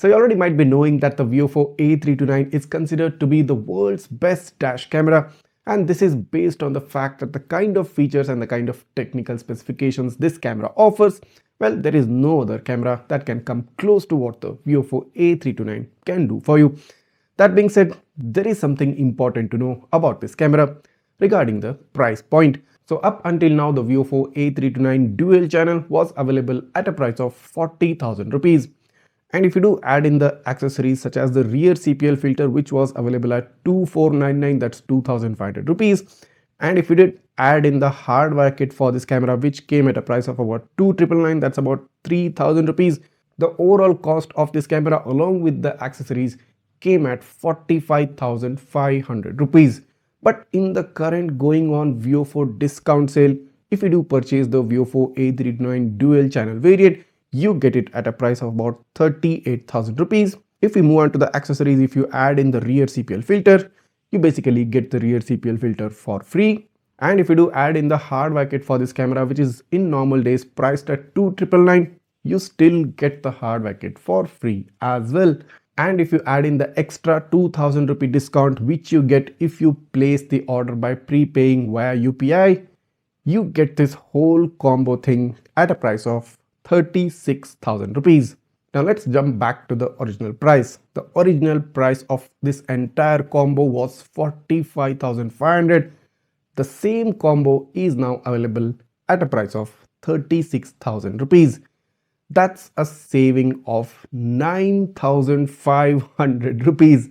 So you already might be knowing that the VIOFO A329 is considered to be the world's best dash camera, and this is based on the fact that the kind of features and the kind of technical specifications this camera offers, well, there is no other camera that can come close to what the VIOFO A329 can do for you. That being said, there is something important to know about this camera regarding the price point. So up until now, the VIOFO A329 dual channel was available at a price of 40,000 rupees. And if you do add in the accessories such as the rear CPL filter, which was available at 2499, that's 2500 rupees. And if you did add in the hardwire kit for this camera, which came at a price of about 2999, that's about 3000 rupees. The overall cost of this camera along with the accessories came at 45,500 rupees. But in the current going on VIOFO discount sale, if you do purchase the VIOFO A329 dual channel variant, you get it at a price of about 38,000 rupees. If we move on to the accessories, if you add in the rear CPL filter, you basically get the rear CPL filter for free. And if you do add in the hardwire kit for this camera, which is in normal days priced at 2999, you still get the hardwire kit for free as well. And if you add in the extra 2000 rupee discount, which you get if you place the order by prepaying via UPI, you get this whole combo thing at a price of 36,000 rupees. Now let's jump back to the original price. The original price of this entire combo was 45,500. The same combo is now available at a price of 36,000 rupees. That's a saving of 9,500 rupees.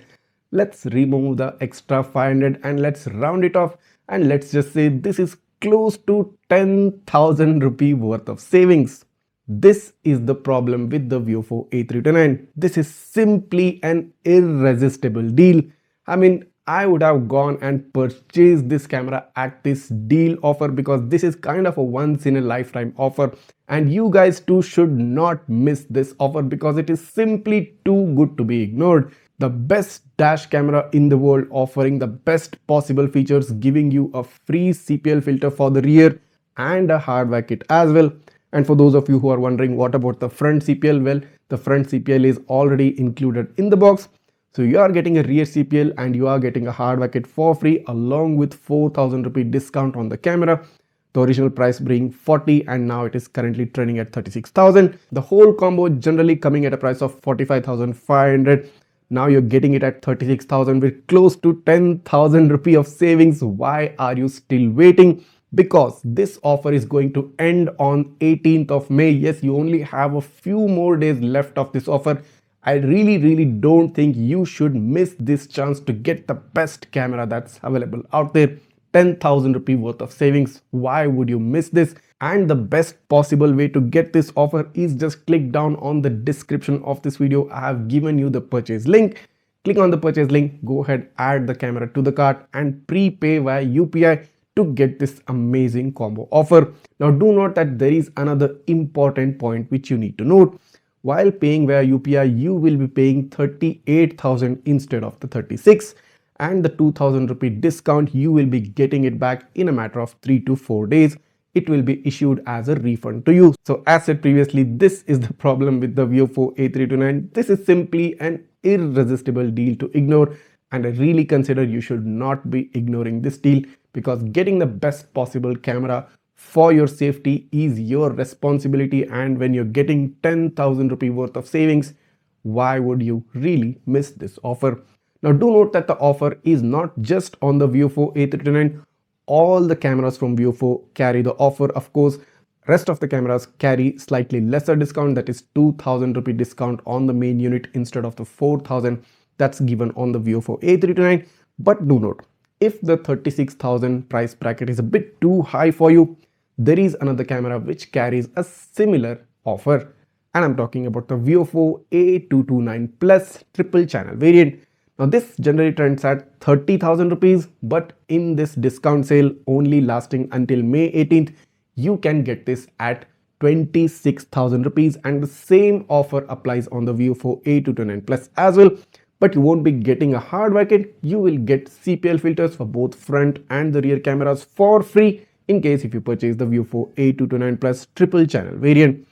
Let's remove the extra 500 and let's round it off, and let's just say this is close to 10,000 rupee worth of savings. This is the problem with the VIOFO A329. This is simply an irresistible deal. I mean, I would have gone and purchased this camera at this deal offer because this is kind of a once in a lifetime offer, and you guys too should not miss this offer because it is simply too good to be ignored. The best dash camera in the world, offering the best possible features, giving you a free CPL filter for the rear and a hardwire kit as well. And for those of you who are wondering what about the front CPL, well, the front CPL is already included in the box. So you are getting a rear CPL and you are getting a hardwire kit for free along with 4,000 rupee discount on the camera. The original price being 40 and now it is currently trending at 36,000. The whole combo generally coming at a price of 45,500. Now you're getting it at 36,000 with close to 10,000 rupee of savings. Why are you still waiting? Because this offer is going to end on 18th of May. Yes, you only have a few more days left of this offer. I really don't think you should miss this chance to get the best camera that's available out there. 10,000 rupee worth of savings. Why would you miss this? And the best possible way to get this offer is just click down on the description of this video. I have given you the purchase link. Click on the purchase link, go ahead, add the camera to the cart and prepay via UPI to get this amazing combo offer. Now do note that there is another important point which you need to note. While paying via UPI, you will be paying 38,000 instead of the 36, and the 2,000 rupee discount, you will be getting it back in a matter of 3 to 4 days. It will be issued as a refund to you. So as said previously, this is the problem with the VIOFO A329. This is simply an irresistible deal to ignore, and I really consider you should not be ignoring this deal because getting the best possible camera for your safety is your responsibility, and when you're getting 10,000 rupee worth of savings, why would you really miss this offer? Now do note that the offer is not just on the VIOFO A329. All the cameras from VIOFO carry the offer. Of course, rest of the cameras carry slightly lesser discount, that is 2,000 rupee discount on the main unit instead of the 4,000 that's given on the VIOFO A329. But do note, if the 36,000 price bracket is a bit too high for you, there is another camera which carries a similar offer, and I'm talking about the VIOFO A229 Plus triple channel variant. Now this generally trends at 30,000 rupees, but in this discount sale only lasting until May 18th, you can get this at 26,000 rupees, and the same offer applies on the VIOFO A229 Plus as well. But you won't be getting a hardwire kit. You will get CPL filters for both front and the rear cameras for free in case if you purchase the VIOFO A229 Plus triple channel variant.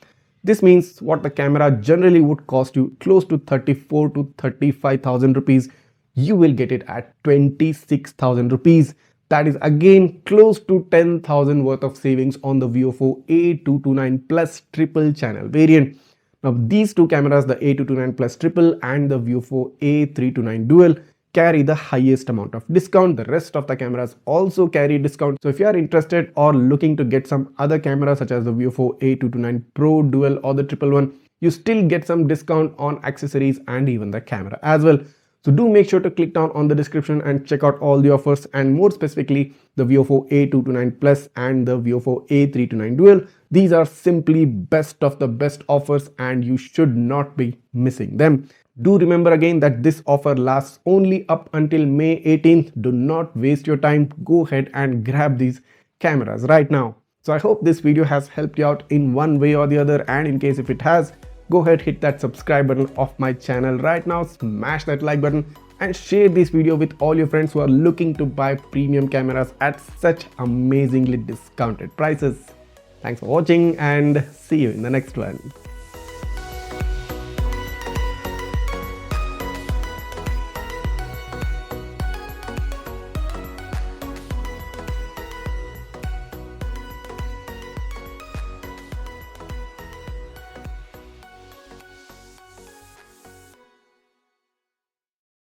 This means what the camera generally would cost you close to 34 to 35,000 rupees, you will get it at 26,000 rupees. That is again close to 10,000 worth of savings on the VIOFO A229 Plus triple channel variant. Now these two cameras, the A229 Plus triple and the VIOFO A329 dual, carry the highest amount of discount. The rest of the cameras also carry discount. So if you are interested or looking to get some other cameras such as the VIOFO A229 Pro dual or the triple one, you still get some discount on accessories and even the camera as well. So do make sure to click down on the description and check out all the offers, and more specifically the VIOFO A229 Plus and the VIOFO A329 dual. These are simply best of the best offers and you should not be missing them. Do remember again that this offer lasts only up until May 18th. Do not waste your time. Go ahead and grab these cameras right now. So I hope this video has helped you out in one way or the other, and in case if it has, go ahead, hit that subscribe button of my channel right now, smash that like button and share this video with all your friends who are looking to buy premium cameras at such amazingly discounted prices. Thanks for watching and see you in the next one.